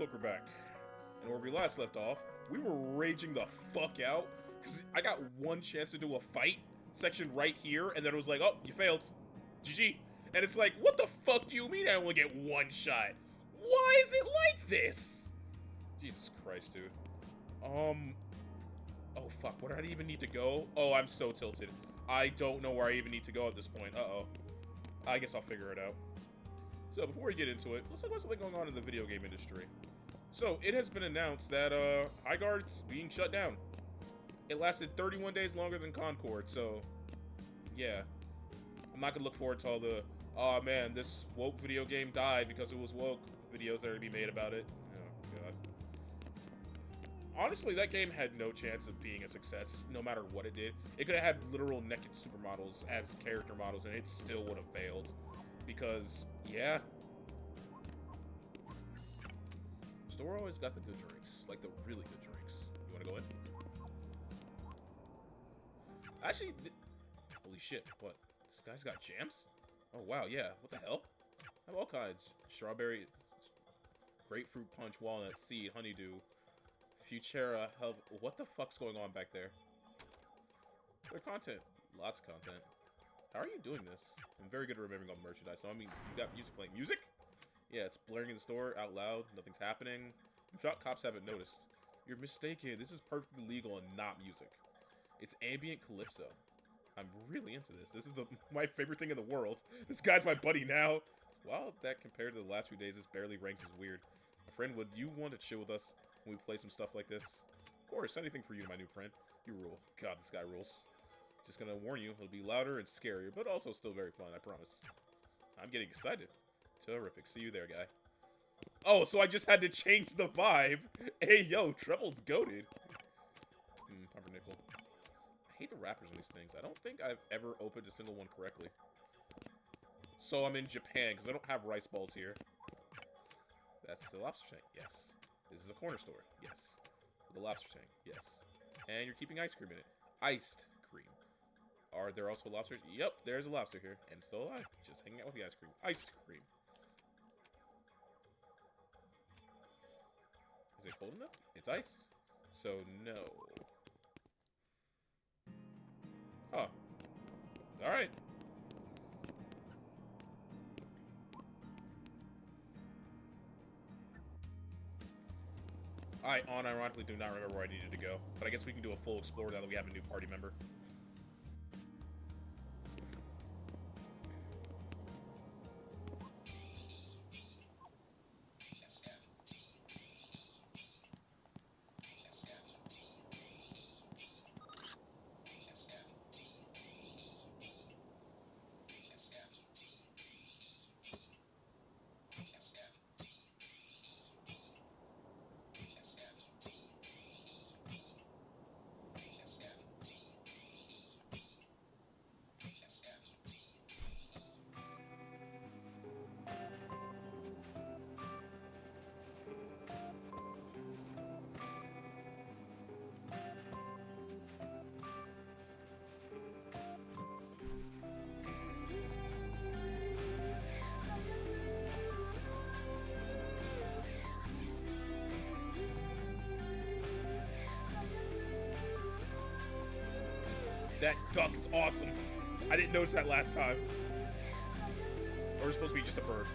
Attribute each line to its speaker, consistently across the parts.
Speaker 1: look, we're back. And where we last left off, we were raging the fuck out, because I got one chance to do a fight section right here, and then it was like, oh, you failed. GG. And it's like, what the fuck do you mean I only get one shot? Why is it like this? Jesus Christ, dude. Oh fuck, where do I even need to go? Oh, I'm so tilted. I don't know where I even need to go at this point. Uh-oh. I guess I'll figure it out. So, before we get into it, let's talk about something going on in the video game industry. So, it has been announced that, High Guard's being shut down. It lasted 31 days longer than Concord, so, yeah. I'm not gonna look forward to all the, oh man, this woke video game died because it was woke videos that are gonna be made about it. Oh, God. Honestly, that game had no chance of being a success, no matter what it did. It could have had literal naked supermodels as character models, and it still would have failed. Because, yeah. Store always got the good drinks. Like, the really good drinks. You wanna go in? Actually, holy shit, what? This guy's got jams? Oh, wow, yeah. What the hell? I have all kinds. Strawberry, grapefruit punch, walnut, seed, honeydew, Futura, help. What the fuck's going on back there? Their content. Lots of content. How are you doing this? I'm very good at remembering all the merchandise. No, I mean, you got music playing. Music? Yeah, it's blaring in the store out loud. Nothing's happening. I'm shocked cops haven't noticed. You're mistaken. This is perfectly legal and not music. It's ambient calypso. I'm really into this. This is my favorite thing in the world. This guy's my buddy now. While that compared to the last few days, this barely ranks as weird. My friend, would you want to chill with us when we play some stuff like this? Of course, anything for you, my new friend. You rule. God, this guy rules. Just gonna warn you, it'll be louder and scarier, but also still very fun, I promise. I'm getting excited. Terrific. See you there, guy. Oh, so I just had to change the vibe. Hey, yo, Treble's goated. Pumpernickel. I hate the wrappers on these things. I don't think I've ever opened a single one correctly. So I'm in Japan, because I don't have rice balls here. That's the lobster tank. Yes. This is a corner store. Yes. With a lobster tank. Yes. And you're keeping ice cream in it. Iced cream. Are there also lobsters? Yep, there's a lobster here. And still alive. Just hanging out with the ice cream. Iced cream. Is it cold enough? It's iced. So, no. Huh. Alright. I unironically do not remember where I needed to go. But I guess we can do a full explore now that we have a new party member. That duck is awesome. I didn't notice that last time. Or it's supposed to be just a bird.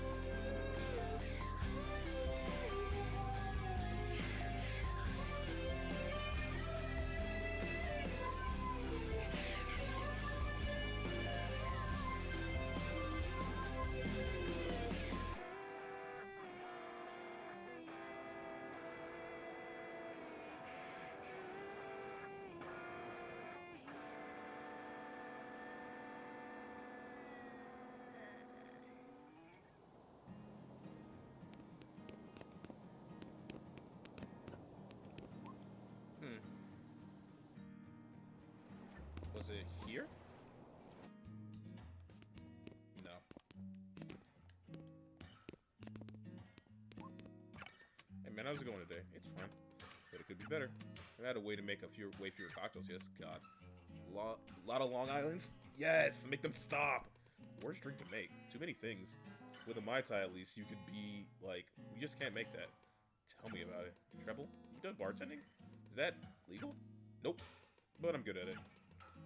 Speaker 1: Was it here? No. Hey man, how's it going today? It's fine. But it could be better. I've had a way to make way fewer cocktails, yes. God. Lot of Long Islands? Yes! Make them stop! Worst drink to make. Too many things. With a Mai Tai, at least, you could be, like, we just can't make that. Tell me about it. Treble? You done bartending? Is that legal? Nope. But I'm good at it.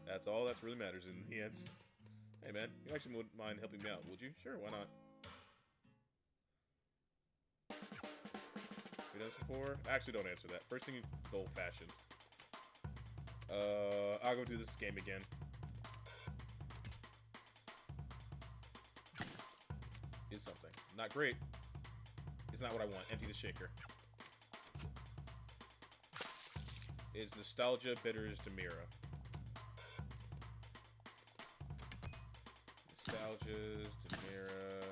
Speaker 1: That's all that really matters in the end. Hey man, you actually wouldn't mind helping me out, would you? Sure, why not? You done this before? Actually, don't answer that. First thing, go old-fashioned. I'll go do this game again. Is something. Not great. It's not what I want. Empty the shaker. Is nostalgia bitters Demira? Nostalgia's Demira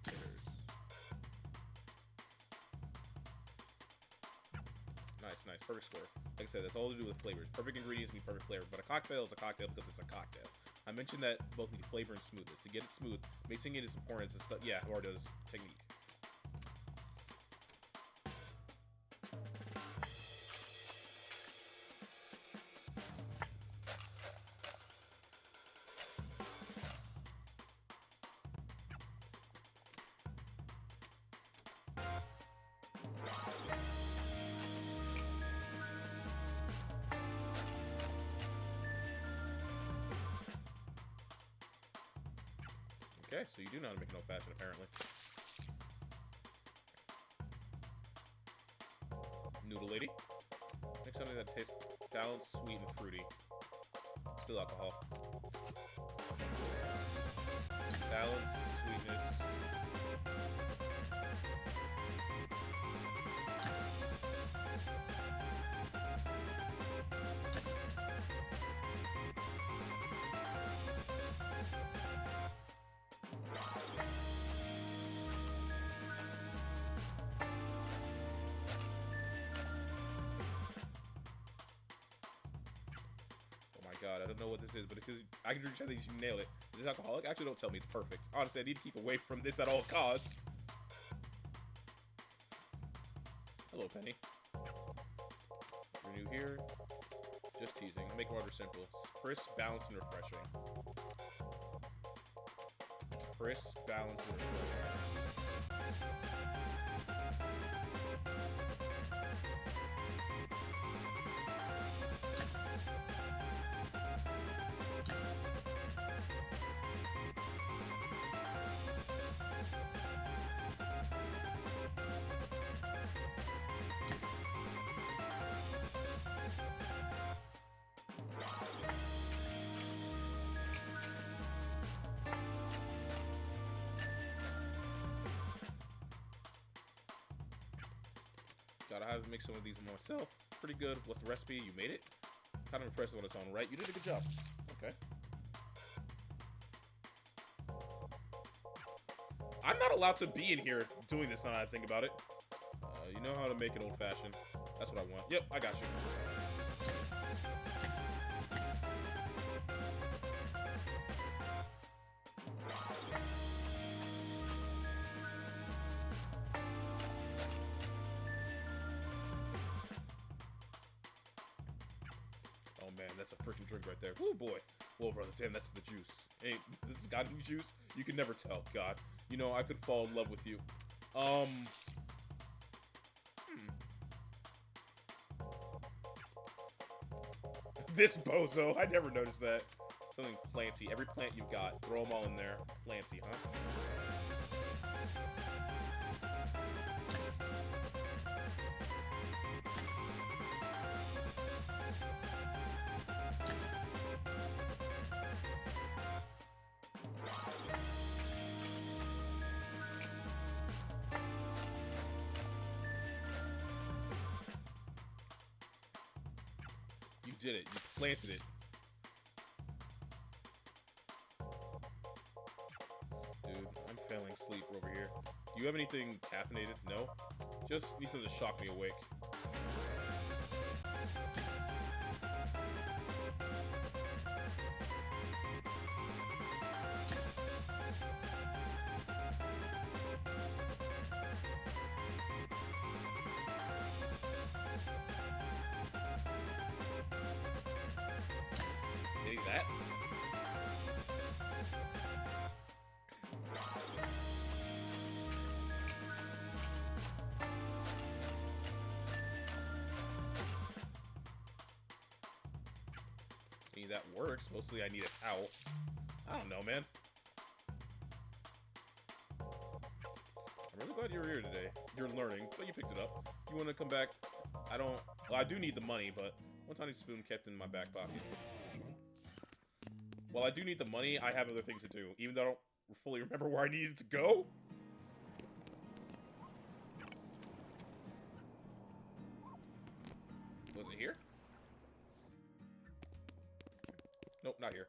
Speaker 1: bitters. Nice, nice. Perfect score. Like I said, that's all to do with flavors. Perfect ingredients mean perfect flavor, but a cocktail is a cocktail because it's a cocktail. I mentioned that both need flavor and smoothness. To get it smooth, mixing it is important. It's stuff. Yeah, or does technique. Okay, so you do know how to make an old-fashioned, apparently. Noodle lady. Make something that tastes balanced, sweet, and fruity. Still alcohol. Balance, sweetness. God, I don't know what this is, but because I can drink something, you nail it. Is this alcoholic? Actually, don't tell me. It's perfect. Honestly, I need to keep away from this at all costs. Hello, Penny. Renew here. Just teasing. Make water simple. Crisp, balanced, and refreshing. Crisp, balanced, and refreshing. Gotta have to make some of these myself. Pretty good. What's the recipe? You made it? Kind of impressive on its own, right? You did a good job. Okay. I'm not allowed to be in here doing this now that I think about it. You know how to make an old-fashioned. That's what I want. Yep, I got you. Oh man, that's a freaking drink right there. Woo boy. Whoa, brother, damn, that's the juice. Hey, this has got to be juice? You can never tell. God, you know, I could fall in love with you. This bozo, I never noticed that. Something planty. Every plant you've got, throw them all in there. Planty, huh? You did it. You planted it. Dude, I'm failing sleep over here. Do you have anything caffeinated? No? Just need something to shock me awake. Maybe that? mean, that works. Mostly I need a towel. I don't know, man. I'm really glad you're here today. You're learning, but you picked it up. You want to come back? Well, I do need the money, but one tiny spoon kept in my back pocket. While I do need the money, I have other things to do, even though I don't fully remember where I needed to go. Was it here? Nope, not here.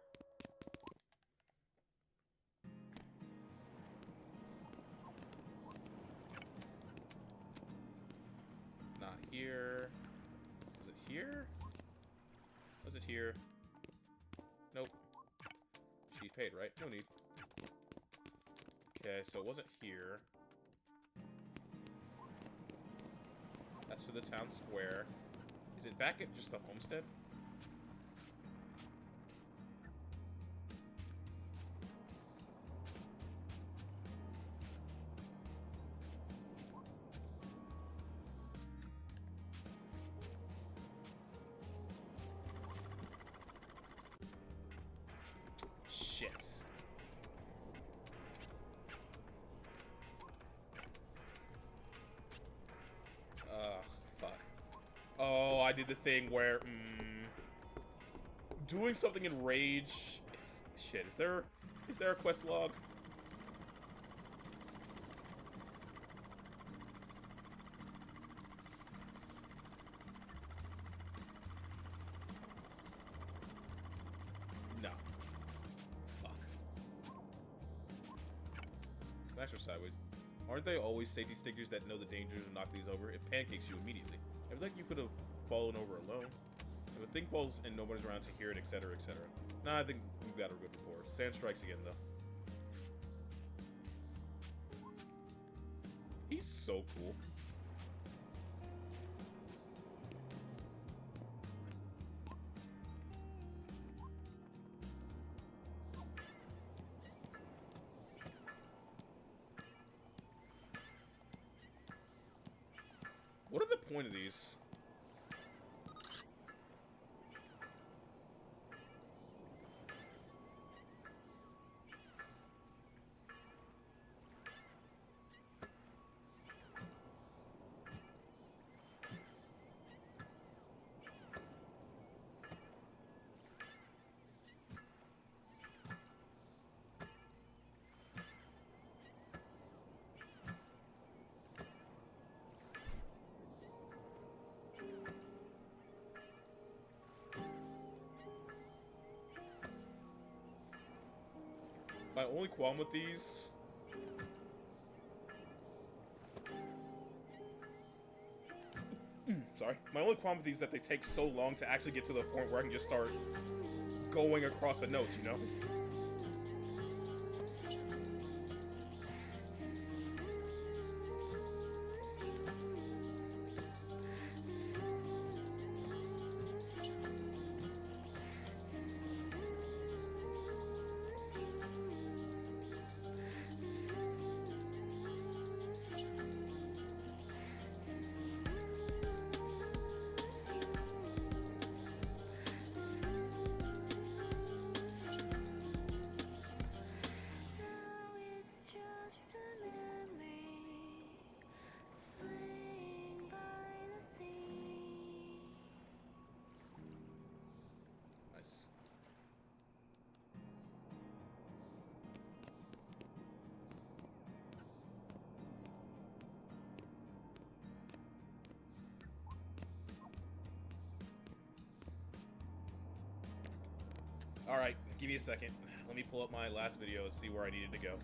Speaker 1: Not here. Was it here? Was it here? Nope. She paid, right? No need. Okay, so it wasn't here. That's for the town square. Is it back at just the homestead? Shit. Ugh, fuck. Oh, I did the thing where, doing something in Rage... Shit, is there a quest log? No. Fuck. Smash her sideways. Aren't they always safety stickers that know the dangers and knock these over? It pancakes you immediately. I feel like you could have fallen over alone. If a thing falls and nobody's around to hear it, etc., etc. Nah, I think we've got her good before. Sand strikes again, though. He's so cool. What are the point of these? My only qualm with these... Sorry. My only qualm with these is that they take so long to actually get to the point where I can just start going across the notes, you know? Alright, give me a second. Let me pull up my last video and see where I needed to go.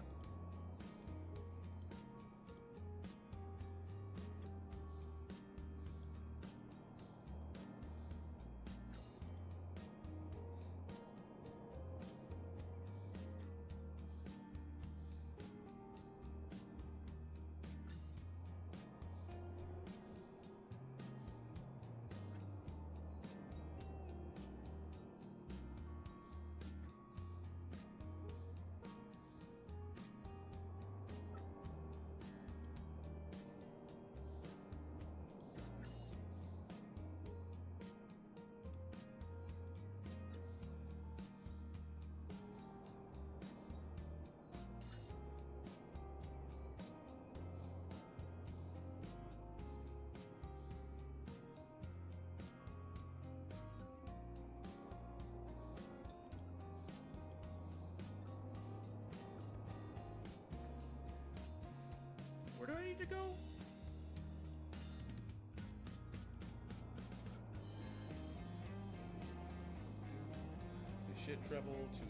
Speaker 1: shit treble to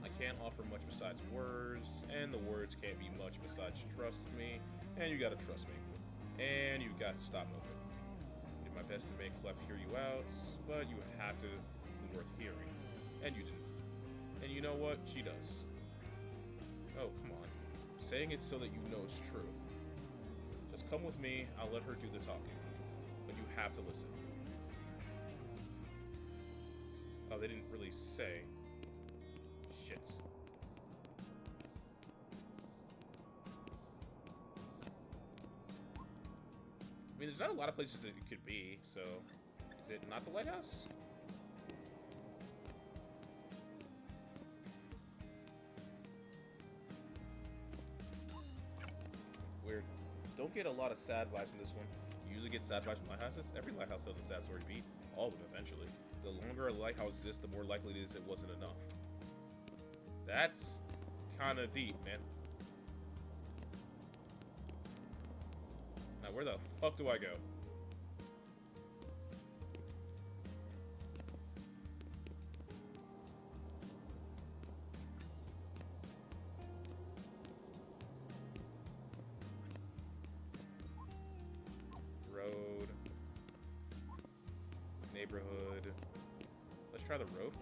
Speaker 1: I can't offer much besides words, and the words can't be much besides trust me, and you gotta trust me. And you got to stop moping. I did my best to make Clef hear you out, but you have to be worth hearing. And you didn't. And you know what? She does. Oh, come on. I'm saying it so that you know it's true. Just come with me, I'll let her do the talking. But you have to listen. Oh, they didn't really say. Shit. I mean, there's not a lot of places that it could be, so... Is it not the lighthouse? Weird. Don't get a lot of sad vibes from this one. You usually get sad vibes from lighthouses. Every lighthouse tells a sad story beat. All of them, eventually. The longer a lighthouse exists, the more likely it is it wasn't enough. That's kind of deep, man. Now, where the fuck do I go? Road. Neighborhood. Let's try the road.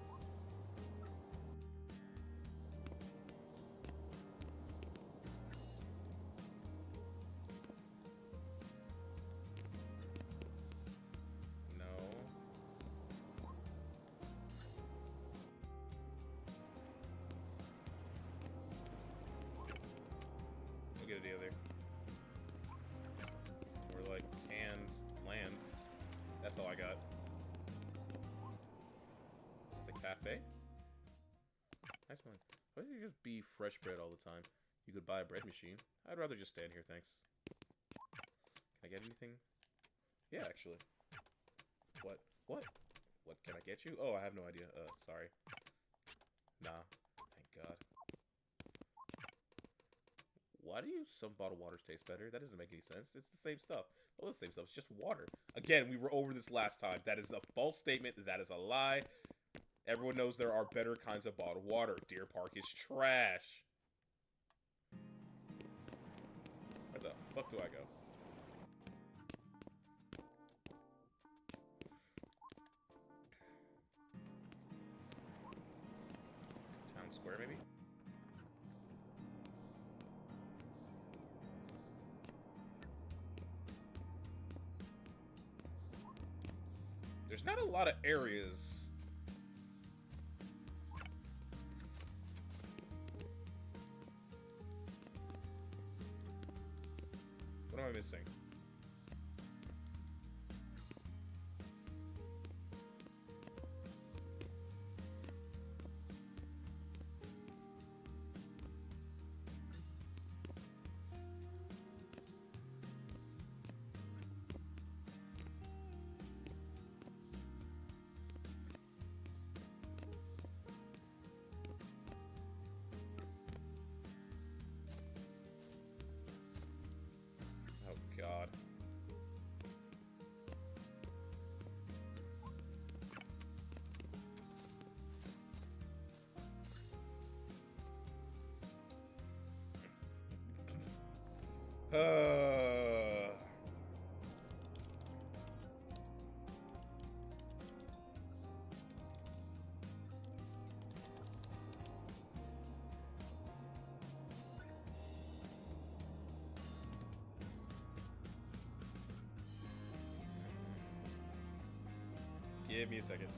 Speaker 1: Get it either. Or like cans, lands. That's all I got. The cafe. Nice one. Why don't you just be fresh bread all the time? You could buy a bread machine. I'd rather just stand here, thanks. Can I get anything? Yeah, actually. What? What? What can I get you? Oh, I have no idea. Sorry. Nah. Thank God. Why do some bottled waters taste better? That doesn't make any sense. It's the same stuff. All the same stuff. It's just water. Again, we were over this last time. That is a false statement. That is a lie. Everyone knows there are better kinds of bottled water. Deer Park is trash. Where the fuck do I go? Town Square, maybe? There's not a lot of areas. What am I missing? God. Give me a second.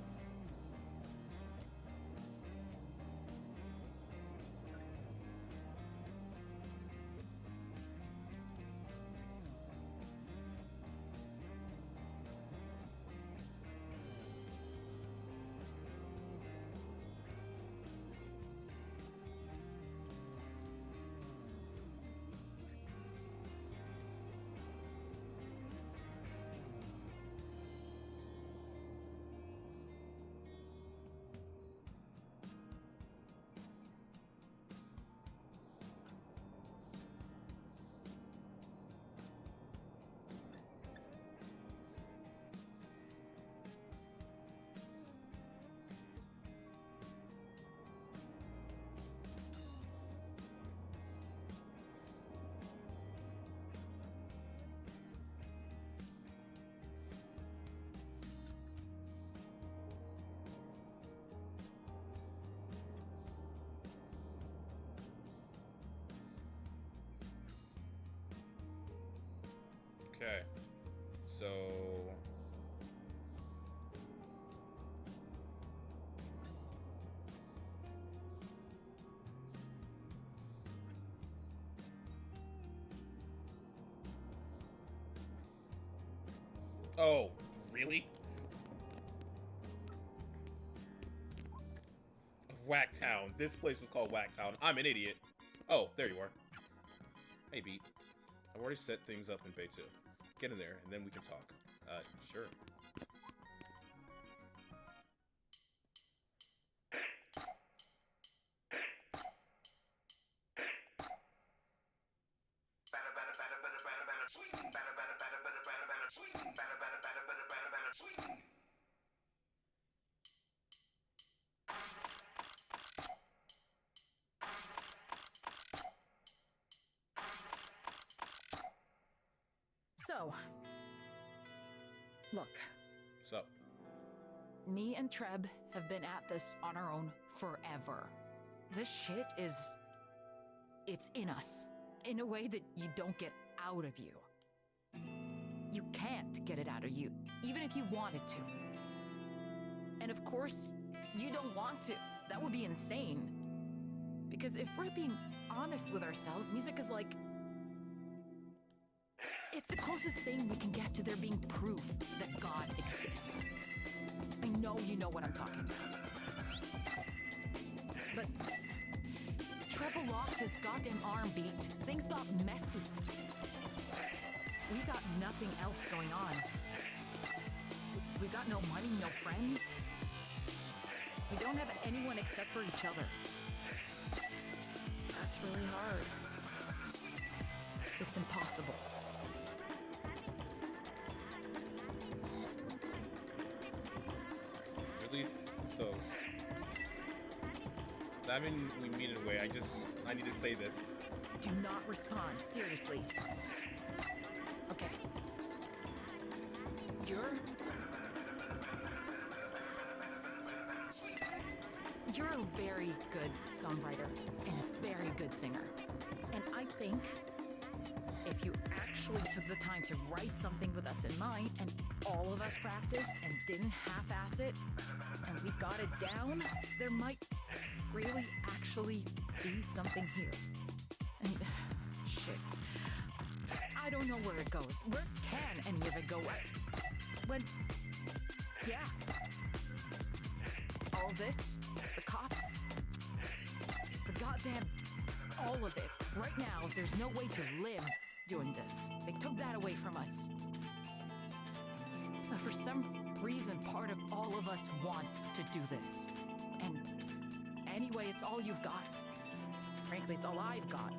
Speaker 1: Okay. So... Oh, really? Whacktown. This place was called Whacktown. I'm an idiot. Oh, there you are. Hey, Beat. I've already set things up in Bay 2. Get in there, and then we can talk. Sure.
Speaker 2: So, look.
Speaker 1: What's up?
Speaker 2: Me and Treb have been at this on our own forever. This shit is... it's in us. In a way that you don't get out of you. You can't get it out of you, even if you wanted to. And of course, you don't want to. That would be insane. Because if we're being honest with ourselves, music is like... it's the closest thing we can get to there being proof that God exists. I know you know what I'm talking about. But Treble lost his goddamn arm, Beat. Things got messy. We got nothing else going on. We got no money, no friends. We don't have anyone except for each other. That's really hard. It's impossible.
Speaker 1: Really? Though. I mean, we mean it away. I need to say this.
Speaker 2: Do not respond, seriously. Okay. You're a very good songwriter and a very good singer. And I think if you actually took the time to write something with us in mind and all of us practiced and didn't half-ass it and we got it down, there might really actually be something here. And shit, I don't know where it goes. Where can any of it go? When, yeah. All this, the cops, the goddamn, all of it. Right now, there's no way to live doing this. They took that away from us. But for some reason, part of all of us wants to do this. And anyway, it's all you've got. Frankly, it's all I've got.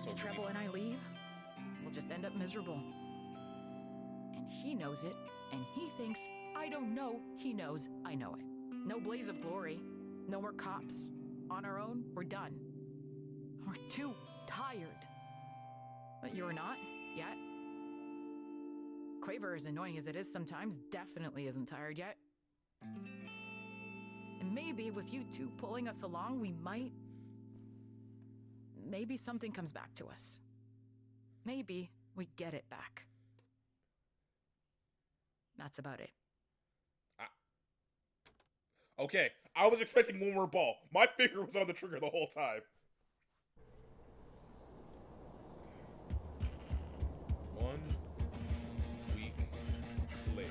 Speaker 2: If Treble and I leave, we'll just end up miserable. And he knows it, and he thinks I don't know he knows I know it. No blaze of glory. No more cops. On our own, we're done. We're too tired. But you're not, yet. Quaver, as annoying as it is sometimes, definitely isn't tired yet. And maybe with you two pulling us along, we might... maybe something comes back to us. Maybe we get it back. That's about it.
Speaker 1: Okay, I was expecting one more ball. My finger was on the trigger the whole time. One week later.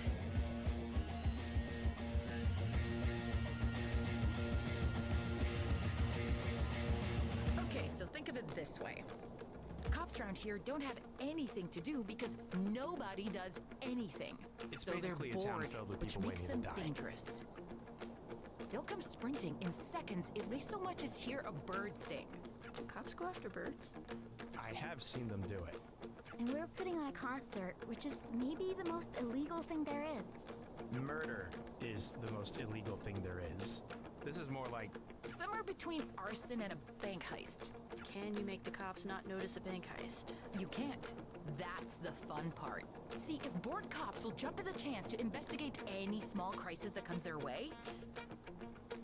Speaker 2: Okay, so think of it this way. Cops around here don't have anything to do because nobody does anything.
Speaker 3: It's
Speaker 2: so
Speaker 3: basically
Speaker 2: they're
Speaker 3: a town
Speaker 2: bored,
Speaker 3: filled with
Speaker 2: which
Speaker 3: people
Speaker 2: makes
Speaker 3: waiting
Speaker 2: them
Speaker 3: to die.
Speaker 2: dangerous. They'll come sprinting in seconds if they so much as hear a bird sing.
Speaker 4: Do cops go after birds?
Speaker 3: I have seen them do it.
Speaker 5: And we're putting on a concert, which is maybe the most illegal thing there is.
Speaker 3: Murder is the most illegal thing there is. This is more like...
Speaker 2: Somewhere between arson and a bank heist.
Speaker 4: Can you make the cops not notice a bank heist?
Speaker 2: You can't. That's the fun part. See, if bored cops will jump at the chance to investigate any small crisis that comes their way,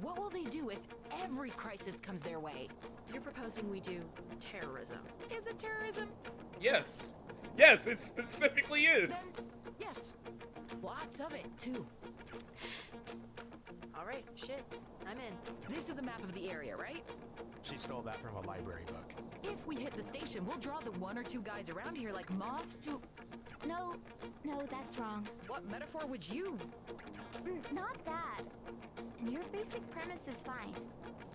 Speaker 2: what will they do if every crisis comes their way?
Speaker 4: You're proposing we do terrorism.
Speaker 2: Is it terrorism?
Speaker 1: Yes. Yes, it specifically is.
Speaker 2: Then, yes. Lots of it, too.
Speaker 4: Alright, shit. I'm in.
Speaker 2: This is a map of the area, right?
Speaker 3: She stole that from a library book.
Speaker 2: If we hit the station, we'll draw the 1 or 2 guys around here like moths to...
Speaker 5: No, that's wrong.
Speaker 2: What metaphor would you...
Speaker 5: Not that. And your basic premise is fine.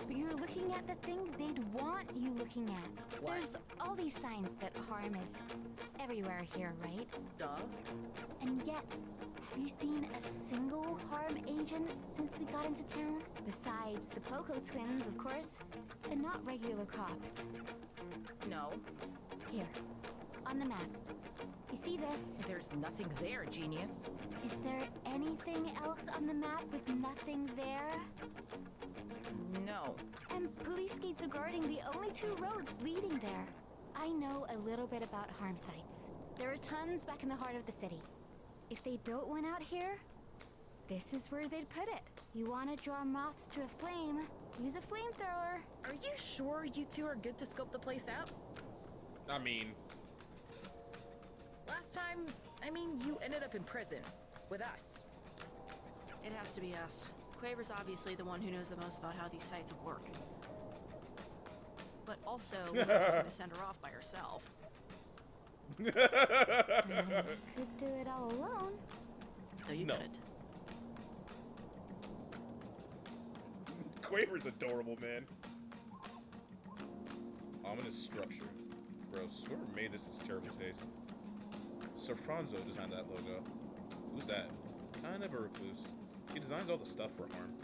Speaker 5: But you're looking at the thing they'd want you looking at.
Speaker 2: What?
Speaker 5: There's all these signs that harm is everywhere here, right?
Speaker 2: Duh.
Speaker 5: And yet, have you seen a single harm agent since we got into town? Besides the Poco twins, of course, and not regular cops.
Speaker 2: No.
Speaker 5: Here, on the map. You see this?
Speaker 2: There's nothing there, genius.
Speaker 5: Is there anything else on the map with nothing there?
Speaker 2: No.
Speaker 5: And police gates are guarding the only 2 roads leading there. I know a little bit about harm sites. There are tons back in the heart of the city. If they built one out here, this is where they'd put it. You want to draw moths to a flame, use a flamethrower.
Speaker 2: Are you sure you 2 are good to scope the place out?
Speaker 1: I mean,
Speaker 2: Last time, you ended up in prison. With us.
Speaker 4: It has to be us. Quaver's obviously the one who knows the most about how these sites work. But also, we're just gonna send her off by herself.
Speaker 5: Could do it all alone.
Speaker 4: No, you
Speaker 1: No.
Speaker 4: couldn't.
Speaker 1: Quaver's adorable, man. Ominous structure. Gross. Whoever made this is terrible taste. Sofranzo designed that logo. Who's that? Kind of a recluse. He designs all the stuff for harm.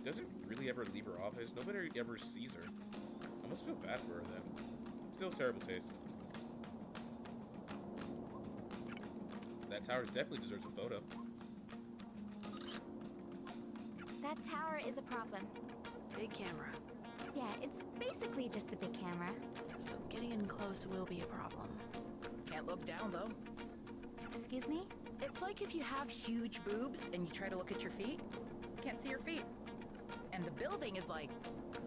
Speaker 1: He doesn't really ever leave her office. Nobody ever sees her. I almost feel bad for her then. Still terrible taste. That tower definitely deserves a photo.
Speaker 5: That tower is a problem.
Speaker 4: Big camera.
Speaker 5: Yeah, it's basically just a big camera.
Speaker 4: So getting in close will be a problem.
Speaker 2: Can't look down, though.
Speaker 5: Excuse me?
Speaker 2: It's like if you have huge boobs and you try to look at your feet, can't see your feet. And the building is like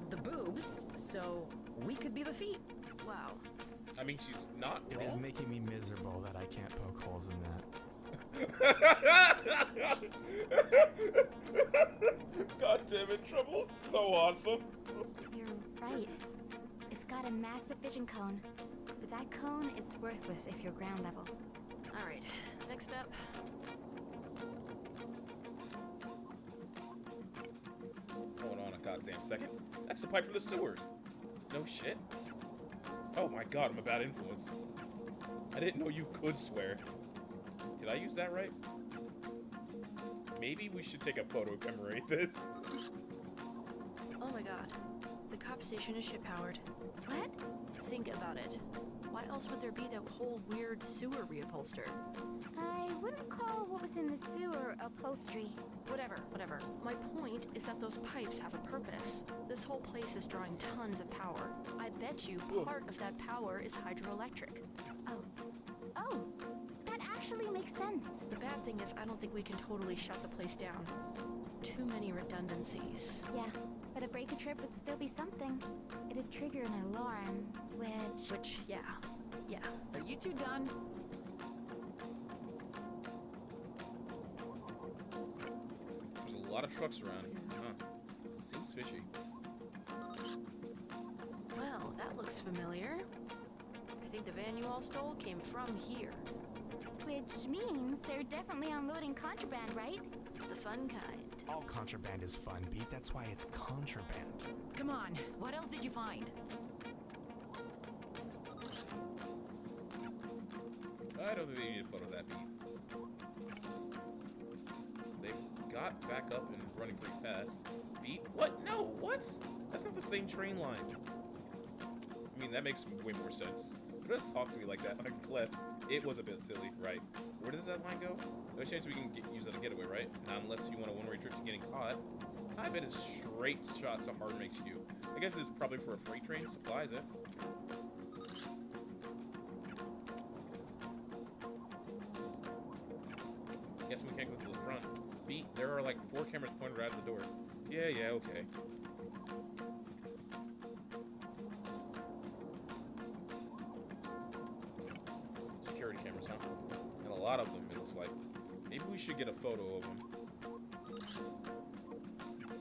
Speaker 2: the boobs, so we could be the feet.
Speaker 4: Wow.
Speaker 1: I mean, she's not
Speaker 3: It is
Speaker 1: wrong.
Speaker 3: making me miserable that I can't poke holes in that.
Speaker 1: God damn it, Trouble is so awesome.
Speaker 5: You're right. It's got a massive vision cone. But that cone is worthless if you're ground level.
Speaker 4: Alright, next up.
Speaker 1: Hold on a goddamn second. That's the pipe from the sewers. No shit. Oh my god, I'm a bad influence. I didn't know you could swear. Did I use that right? Maybe we should take a photo to commemorate this.
Speaker 4: Oh my god. The cop station is ship-powered.
Speaker 5: What?
Speaker 4: Think about it. Why else would there be that whole weird sewer reupholster?
Speaker 5: I wouldn't call what was in the sewer upholstery.
Speaker 4: Whatever. My point is that those pipes have a purpose. This whole place is drawing tons of power. I bet you part of that power is hydroelectric.
Speaker 5: Oh, that actually makes sense.
Speaker 4: The bad thing is I don't think we can totally shut the place down. Too many redundancies.
Speaker 5: Yeah, but a break a trip would still be something. It'd trigger an alarm,
Speaker 4: Which, yeah.
Speaker 2: Are you 2 done?
Speaker 1: There's a lot of trucks around here. Huh. Seems fishy.
Speaker 4: Well, that looks familiar. I think the van you all stole came from here.
Speaker 5: which means they're definitely unloading contraband, right?
Speaker 4: The fun kind.
Speaker 3: All contraband is fun, Pete. That's why it's contraband.
Speaker 2: Come on, what else did you find?
Speaker 1: I don't think they need a photo of that beat. They got back up and running pretty fast. Beat? What? No, what? That's not the same train line. I mean, that makes way more sense. You don't talk to me like that on a cliff. It was a bit silly, right? Where does that line go? No chance we can use that a getaway, right? Not unless you want a one-way trip to getting caught. I bet it's straight shot to Hard Makes You. I guess it's probably for a freight train. Supplies it. Guess we can't go to the front. Beat, there are like 4 cameras pointed right at the door. Yeah, okay. Security cameras. lot of them, it looks like. Maybe we should get a photo of them.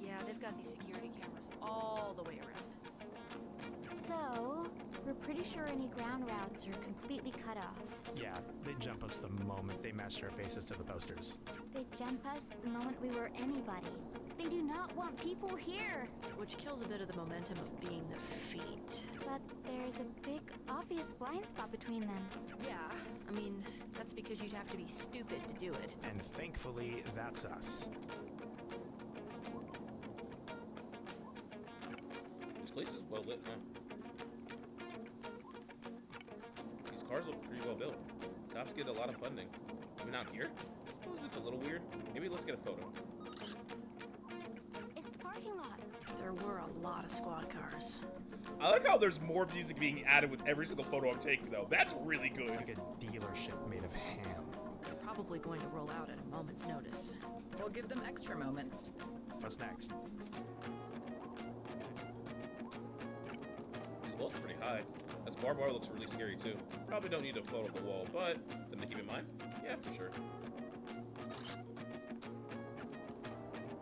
Speaker 4: Yeah, they've got these security cameras all the way around.
Speaker 5: So, we're pretty sure any ground routes are completely cut off.
Speaker 3: Yeah, they jump us the moment they matched our faces to the posters.
Speaker 5: They jump us the moment we were anybody. They do not want people here.
Speaker 4: Which kills a bit of the momentum of being the feet.
Speaker 5: But there's a big, obvious blind spot between them.
Speaker 4: Yeah, I mean, that's because you'd have to be stupid to do it.
Speaker 3: And thankfully, that's us.
Speaker 1: This place is well lit, huh? These cars look pretty well built. Cops get a lot of funding. I mean, out here, I suppose it's a little weird. Maybe let's get a photo.
Speaker 5: It's the parking lot.
Speaker 4: There were a lot of squad cars.
Speaker 1: I like how there's more music being added with every single photo I'm taking, though. That's really good.
Speaker 3: Like a dealership made of ham.
Speaker 4: They're probably going to roll out at a moment's notice.
Speaker 2: We'll give them extra moments.
Speaker 3: What's next?
Speaker 1: This wall's pretty high. This bar looks really scary, too. Probably don't need a photo of the wall, but something to keep in mind? Yeah, for sure.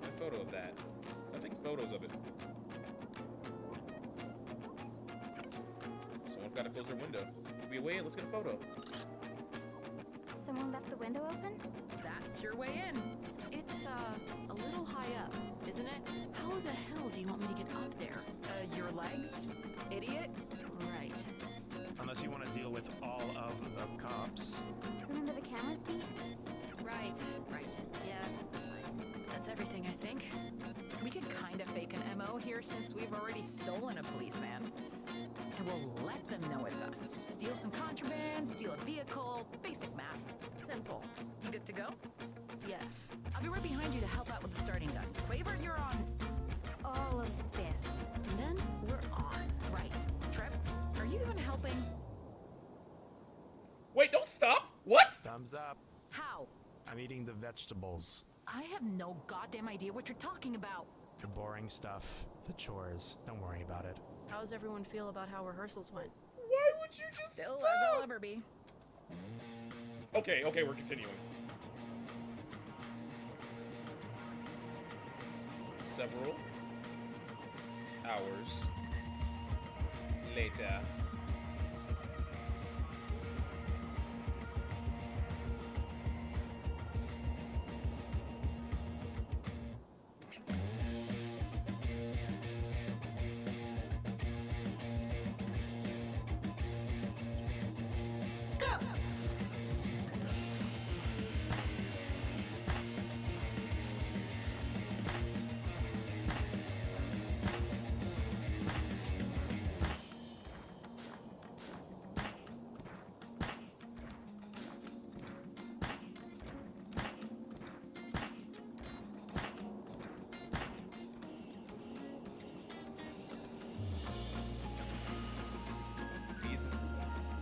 Speaker 1: A photo of that. I think photos of it. Someone's gotta close their window. We'll be away and let's get a photo.
Speaker 5: Someone left the window open?
Speaker 2: That's your way in.
Speaker 4: It's, a little high up, isn't it? How the hell do you want me to get up there?
Speaker 2: Your legs, idiot.
Speaker 4: Right.
Speaker 3: Unless you want to deal with all of the cops.
Speaker 5: Remember the camera speed?
Speaker 4: Right. Yeah. That's everything, I think.
Speaker 2: We could kind of fake an MO here since we've already stolen a police van. And we'll let them know it's us. Steal some contraband, steal a vehicle, basic math. Simple. You good to go?
Speaker 4: Yes.
Speaker 2: I'll be right behind you to help out with the starting gun. Quaver, you're on.
Speaker 5: All of this.
Speaker 4: And then we're on.
Speaker 2: Right. Trev, are you even helping?
Speaker 1: Wait, don't stop! What?
Speaker 3: Thumbs up.
Speaker 2: How?
Speaker 3: I'm eating the vegetables.
Speaker 2: I have no goddamn idea what you're talking about.
Speaker 3: The boring stuff. The chores. Don't worry about it.
Speaker 4: How does everyone feel about how rehearsals went?
Speaker 1: Why would you just
Speaker 2: Still
Speaker 1: stop?
Speaker 2: as I'll ever be.
Speaker 1: Okay, we're continuing. Several hours later.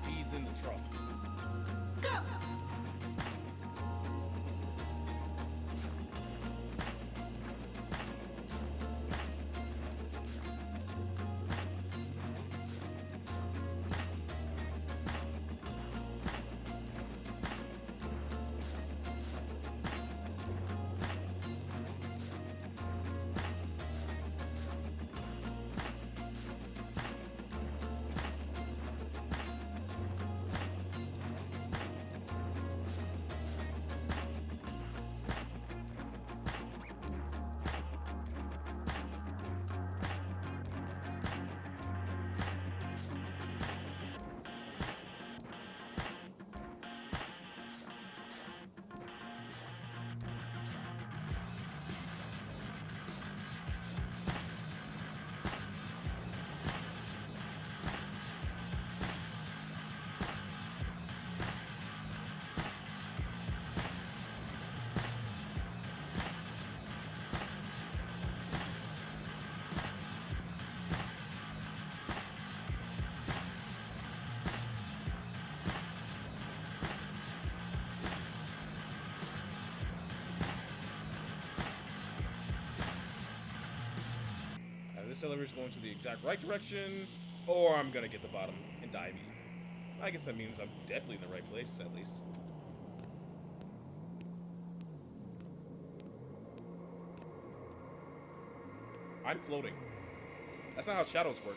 Speaker 1: Fees in the truck. This elevator's going to the exact right direction, or I'm gonna get the bottom and dive in. I guess that means I'm definitely in the right place, at least. I'm floating. That's not how shadows work.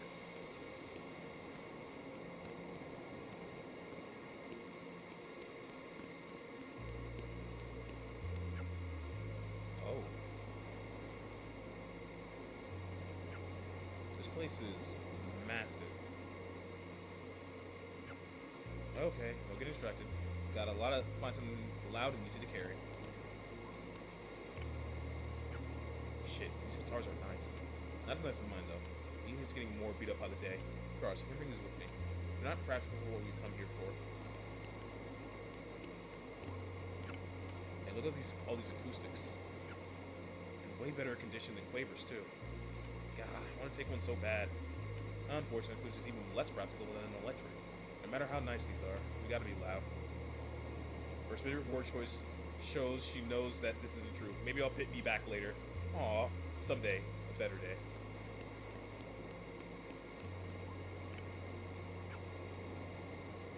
Speaker 1: Oh. This place is massive. Okay, don't get distracted. Got a lot of... Find something loud and easy to carry. Shit, these guitars are nice. That's nice in mine, though. Even if it's getting more beat up by the day. Regardless, I can bring these with me. They're not practical for what we come here for. And look at all these acoustics. In way better condition than Quaver's, too. God, I want to take one so bad. Unfortunately, which is even less practical than an electric. No matter how nice these are, we gotta be loud. Her favorite word choice shows she knows that this isn't true. Maybe I'll pit me back later. Aw, someday, a better day.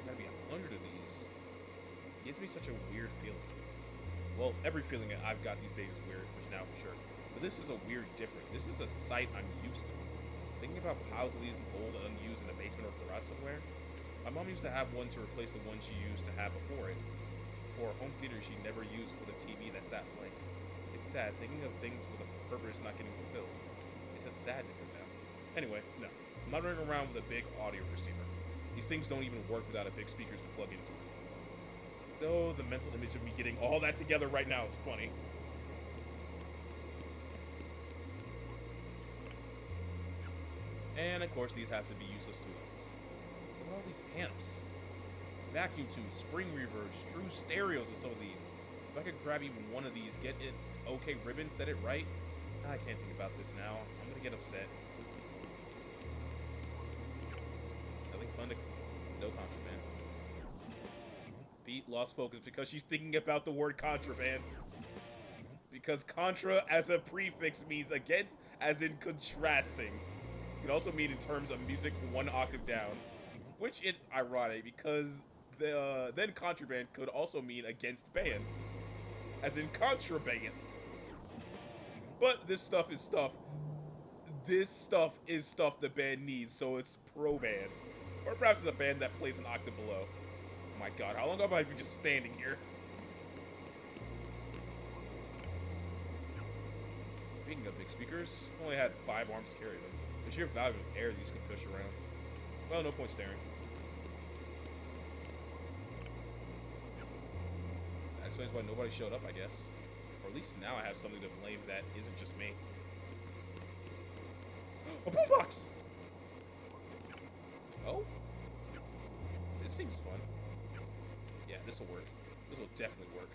Speaker 1: There gotta be 100 of these. It gives me such a weird feeling. Well, every feeling I've got these days is weird, which now for sure. But this is a weird different. This is a sight I'm used to. Thinking about piles of these old and unused in a basement or garage somewhere. My mom used to have one to replace the one she used to have before it. For a home theater she never used with a TV that sat blank. It's sad thinking of things with a purpose not getting fulfilled. It's a sad different now. Anyway, no. I'm not running around with a big audio receiver. These things don't even work without a big speakers to plug into. Though the mental image of me getting all that together right now is funny. And of course these have to be useless to us. Look at all these amps. Vacuum tubes, spring reverbs, true stereos of some of these. If I could grab even one of these, get it okay ribbon, set it right. I can't think about this now. I'm gonna get upset. Nothing fun to... No contraband. Beat lost focus because she's thinking about the word contraband. Because contra as a prefix means against as in contrasting. It can also mean in terms of music 1 octave down. Which is ironic because then contraband could also mean against bands. As in contrabass. But this stuff is stuff. This stuff is stuff the band needs, so it's pro bands. Or perhaps it's a band that plays an octave below. Oh my god, how long have I been just standing here? Speaking of big speakers, I only had 5 arms to carry them. The sheer volume of air these could push around. Well, no point staring. That explains why nobody showed up, I guess. Or at least now I have something to blame that isn't just me. A boombox! Oh? This seems fun. Yeah, this will work. This will definitely work.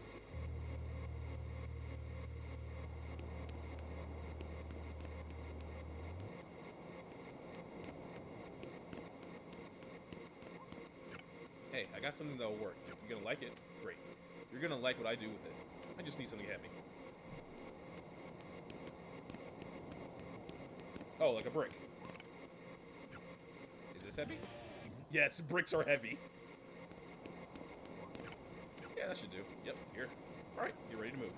Speaker 1: Hey, I got something that'll work. If you're gonna like it, great. You're gonna like what I do with it. I just need something heavy. Oh, like a brick. Is this heavy? Yes, bricks are heavy. Yeah, that should do. Yep, here. Alright, you're ready to move.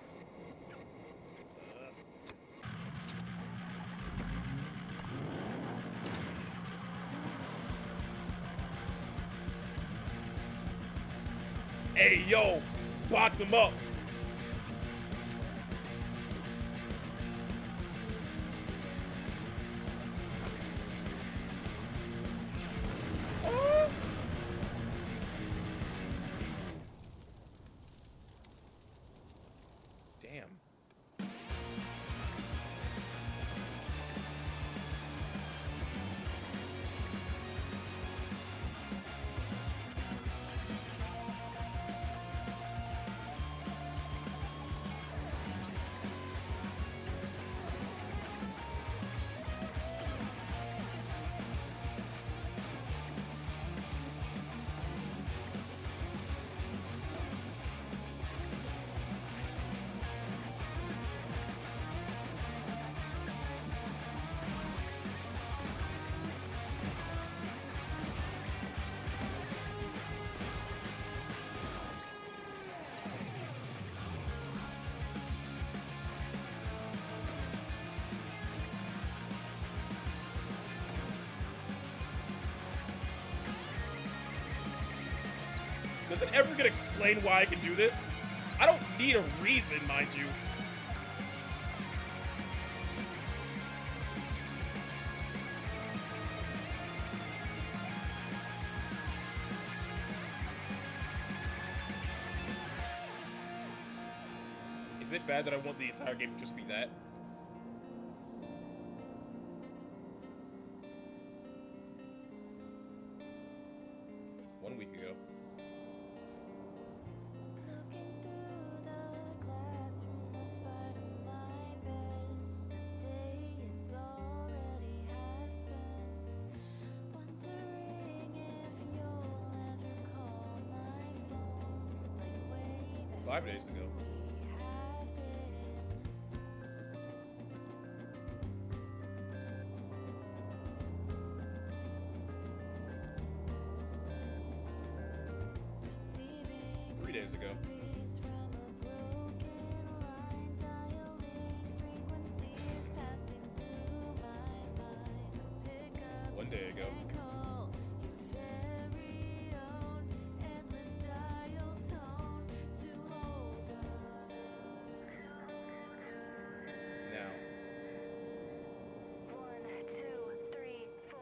Speaker 1: Hey, yo! Box him up! Oh! Damn. Does it ever get explained why I can do this? I don't need a reason, mind you. Is it bad that I want the entire game to just be that? 1 week ago. Five days ago. Days ago. One day ago. Now.
Speaker 6: 1, 2, 3, 4.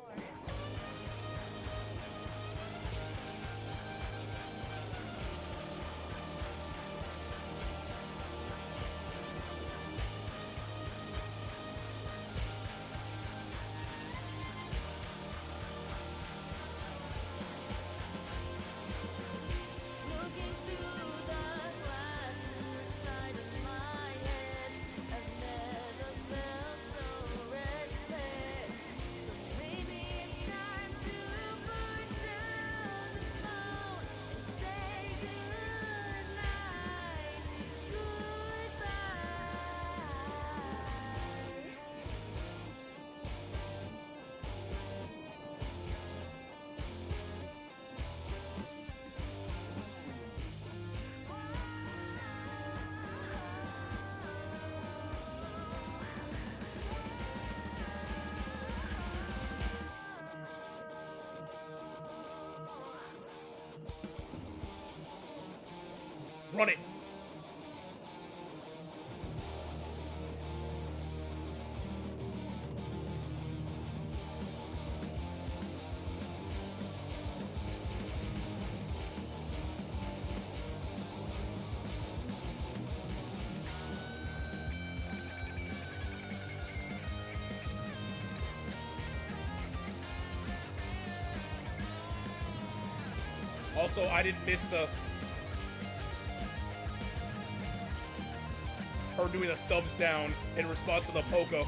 Speaker 1: Run it! Also, I didn't miss the... her doing a thumbs down in response to the Poco.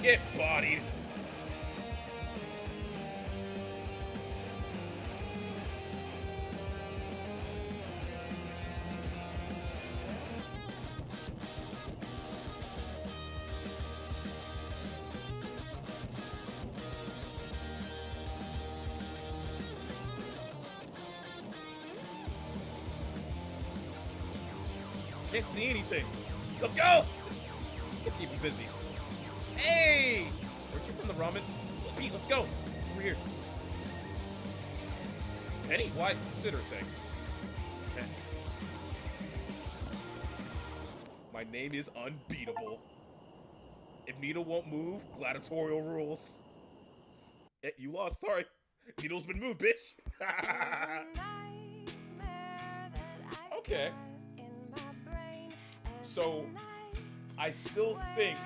Speaker 1: Get bodied. Can't see anything. Let's go! Keep him busy. Hey! Aren't you from the ramen? Pete, let's go. Over here. Penny? Why? Consider things. Okay. My name is Unbeatable. If Nita won't move, gladiatorial rules. You lost. Sorry. Needle's been moved, bitch. Okay. So, I still think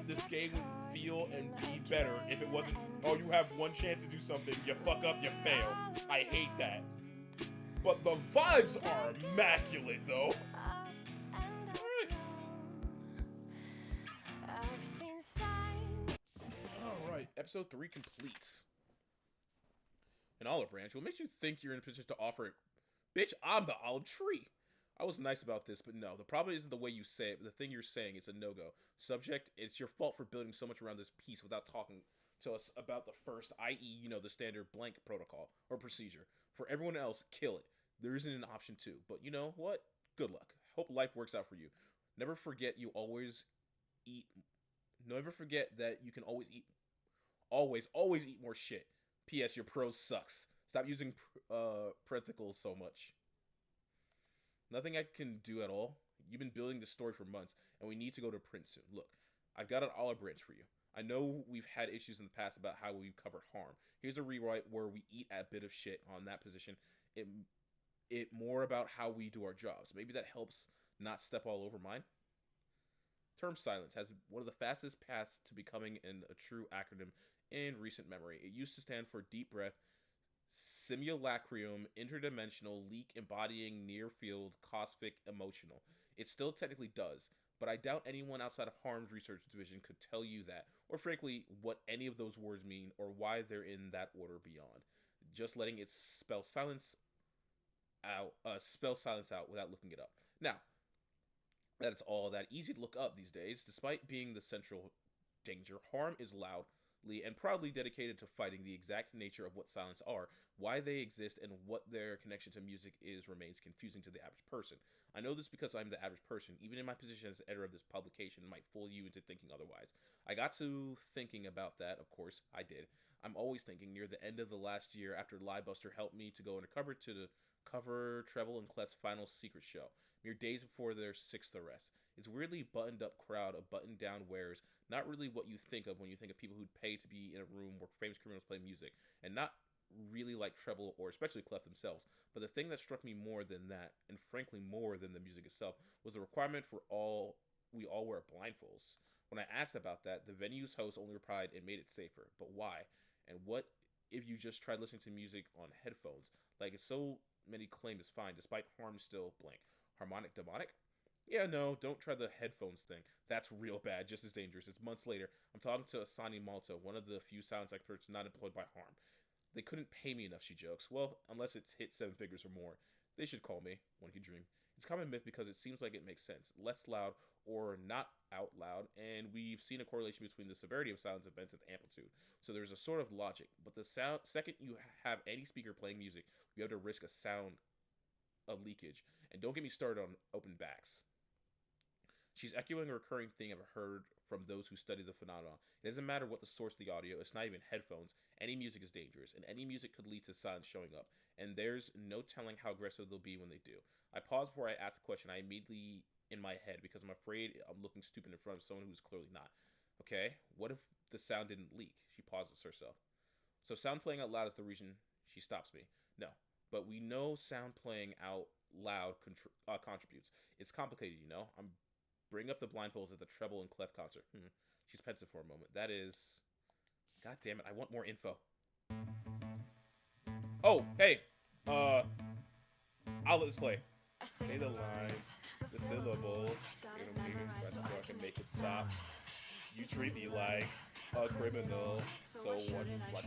Speaker 1: this game would feel and be better if it wasn't, oh, you have one chance to do something, you fuck up, you fail. I hate that. But the vibes are immaculate, though. Alright, episode 3 completes. An olive branch. What makes you think you're in a position to offer it? Bitch, I'm the olive tree. I was nice about this, but no. The problem isn't the way you say it, but the thing you're saying is a no-go. Subject, it's your fault for building so much around this piece without talking to us about the first, i.e., the standard blank protocol or procedure. For everyone else, kill it. There isn't an option 2, but you know what? Good luck. Hope life works out for you. Never forget you always eat... Never forget that you can always eat... Always eat more shit. P.S. Your prose sucks. Stop using parentheticals so much. Nothing I can do at all. You've been building this story for months, and we need to go to print soon. Look, I've got an olive branch for you. I know we've had issues in the past about how we've covered harm. Here's a rewrite where we eat a bit of shit on that position. It more about how we do our jobs. Maybe that helps not step all over mine. Term silence has one of the fastest paths to becoming a true acronym in recent memory. It used to stand for deep breath, simulacrum, interdimensional, leak, embodying, near field, cosmic, emotional. It still technically does, but I doubt anyone outside of Harm's research division could tell you that, or frankly, what any of those words mean, or why they're in that order beyond. Just letting it spell silence out without looking it up. Now, that's all that easy to look up these days. Despite being the central danger, Harm is loudly and proudly dedicated to fighting the exact nature of what silence are, why they exist, and what their connection to music is remains confusing to the average person. I know this because I'm the average person. Even in my position as editor of this publication might fool you into thinking otherwise. I got to thinking about that, of course, I did. I'm always thinking near the end of the last year after Liebuster helped me to go undercover to cover Treble and Clef's final secret show. Mere days before their 6th arrest. It's a weirdly buttoned-up crowd of buttoned-down wearers, not really what you think of when you think of people who'd pay to be in a room where famous criminals play music, and not really like Treble or especially Clef themselves. But the thing that struck me more than that, and frankly more than the music itself, was the requirement for we all wear blindfolds. When I asked about that, the venue's host only replied it made it safer. But why? And what if you just tried listening to music on headphones? Like it's so many claim it's fine, despite Harm still blank. Harmonic demonic? Yeah, no, don't try the headphones thing. That's real bad, just as dangerous. It's months later. I'm talking to Asani Malta, one of the few silence experts not employed by Harm. They couldn't pay me enough, she jokes. Well, unless it's hit 7 figures or more. They should call me. One can dream. It's a common myth because it seems like it makes sense. Less loud or not out loud, and we've seen a correlation between the severity of silence events and the amplitude. So there's a sort of logic. But the second you have any speaker playing music, you have to risk a sound of leakage. And don't get me started on open backs. She's echoing a recurring thing I've heard from those who study the phenomenon. It doesn't matter what the source of the audio, it's not even headphones. Any music is dangerous, and any music could lead to silence showing up. And there's no telling how aggressive they'll be when they do. I pause before I ask the question. I immediately in my head because I'm afraid I'm looking stupid in front of someone who's clearly not. Okay, what if the sound didn't leak? She pauses herself. So sound playing out loud is the reason she stops me. No, but we know sound playing out loud contributes. It's complicated, you know. I'm bring up the blindfolds at the Treble and Clef concert. She's pensive for a moment. That is... God damn it, I want more info. Oh, hey. I'll let this play. Say the lines, the syllables. It'll make it so I can make it stop. You treat me like a criminal. So what? Like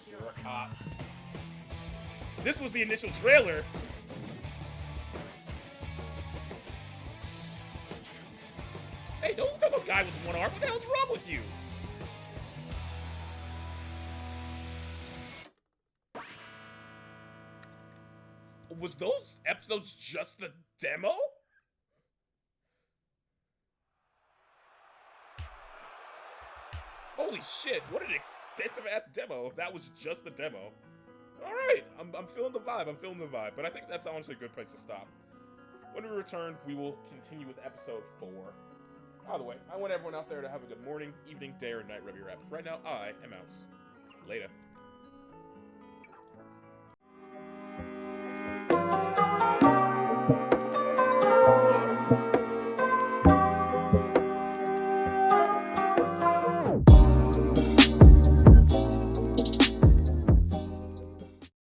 Speaker 1: you're a cop. This was the initial trailer. Hey, don't throw a guy with one arm. What the hell's wrong with you? Was those episodes just the demo? Holy shit, what an extensive ass demo if that was just the demo. Alright, I'm feeling the vibe, but I think that's honestly a good place to stop. When we return, we will continue with episode 4. By the way, I want everyone out there to have a good morning, evening, day, or night, wherever you're at. Right now, I am out. Later.